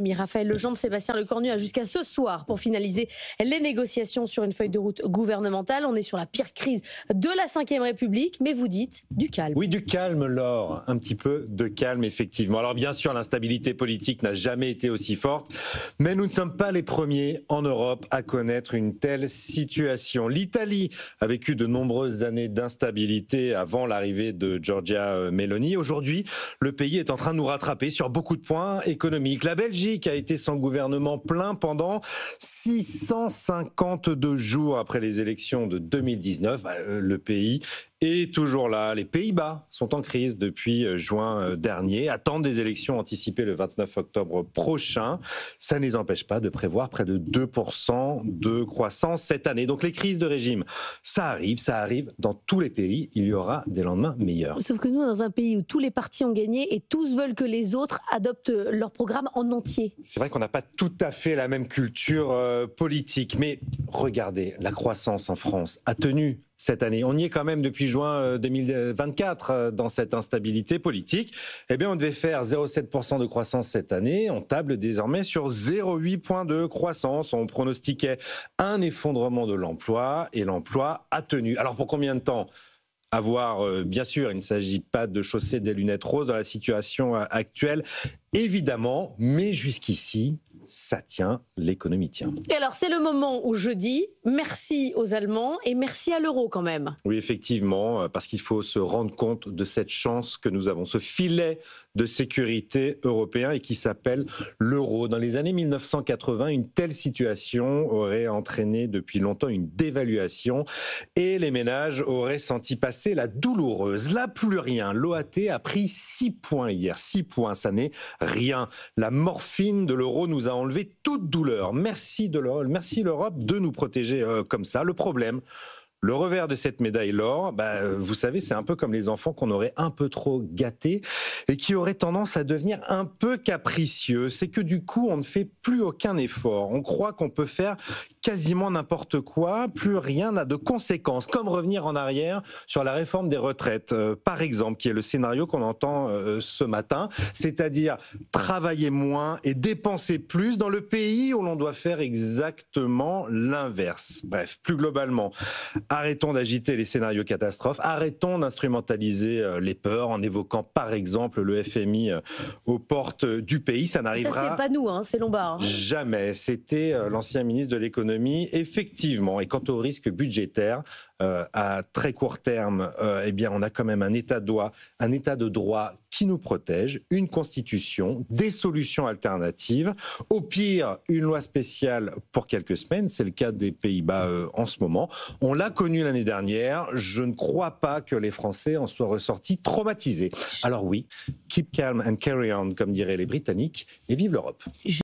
Raphaël Legendre, Sébastien Lecornu a jusqu'à ce soir pour finaliser les négociations sur une feuille de route gouvernementale. On est sur la pire crise de la Ve République, mais vous dites du calme. Oui, du calme, Laure. Un petit peu de calme, effectivement. Alors bien sûr, l'instabilité politique n'a jamais été aussi forte, mais nous ne sommes pas les premiers en Europe à connaître une telle situation. L'Italie a vécu de nombreuses années d'instabilité avant l'arrivée de Giorgia Meloni. Aujourd'hui, le pays est en train de nous rattraper sur beaucoup de points économiques. La Belgique a été sans gouvernement plein pendant 652 jours après les élections de 2019. Le pays est toujours là. Les Pays-Bas sont en crise depuis juin dernier, attendent des élections anticipées le 29 octobre prochain. Ça ne les empêche pas de prévoir près de 2% de croissance cette année. Donc les crises de régime, ça arrive dans tous les pays. Il y aura des lendemains meilleurs. Sauf que nous, dans un pays où tous les partis ont gagné et tous veulent que les autres adoptent leur programme en entier. C'est vrai qu'on n'a pas tout à fait la même culture politique, mais regardez, la croissance en France a tenu cette année. On y est quand même depuis juin 2024 dans cette instabilité politique. Eh bien, on devait faire 0,7% de croissance cette année. On table désormais sur 0,8 points de croissance. On pronostiquait un effondrement de l'emploi et l'emploi a tenu. Alors, pour combien de temps ? À voir, bien sûr, il ne s'agit pas de chausser des lunettes roses dans la situation actuelle, évidemment, mais jusqu'ici, ça tient, l'économie tient. Et alors, c'est le moment où je dis merci aux Allemands et merci à l'euro quand même. Oui, effectivement, parce qu'il faut se rendre compte de cette chance que nous avons, ce filet de sécurité européen et qui s'appelle l'euro. Dans les années 1980, une telle situation aurait entraîné depuis longtemps une dévaluation et les ménages auraient senti passer la douloureuse. Là, plus rien. L'OAT a pris 6 points hier. 6 points, ça n'est rien. La morphine de l'euro nous a enlevé toute douleur. Merci l'Europe de nous protéger comme ça. Le problème, le revers de cette médaille l'or, vous savez, c'est un peu comme les enfants qu'on aurait un peu trop gâtés et qui auraient tendance à devenir un peu capricieux. C'est que du coup, on ne fait plus aucun effort. On croit qu'on peut faire quasiment n'importe quoi, plus rien n'a de conséquences, comme revenir en arrière sur la réforme des retraites, par exemple, qui est le scénario qu'on entend ce matin, c'est-à-dire travailler moins et dépenser plus dans le pays où l'on doit faire exactement l'inverse. Bref, plus globalement, arrêtons d'agiter les scénarios catastrophes, arrêtons d'instrumentaliser les peurs en évoquant par exemple le FMI aux portes du pays. Ça n'arrivera ça, c'est pas nous, c'est Lombard. Jamais. C'était l'ancien ministre de l'économie. Effectivement, et quant au risque budgétaire, à très court terme, eh bien, on a quand même un état de droit qui nous protège, une constitution, des solutions alternatives. Au pire, une loi spéciale pour quelques semaines. C'est le cas des Pays-Bas en ce moment. On l'a connu l'année dernière. Je ne crois pas que les Français en soient ressortis traumatisés. Alors oui, keep calm and carry on, comme diraient les Britanniques, et vive l'Europe.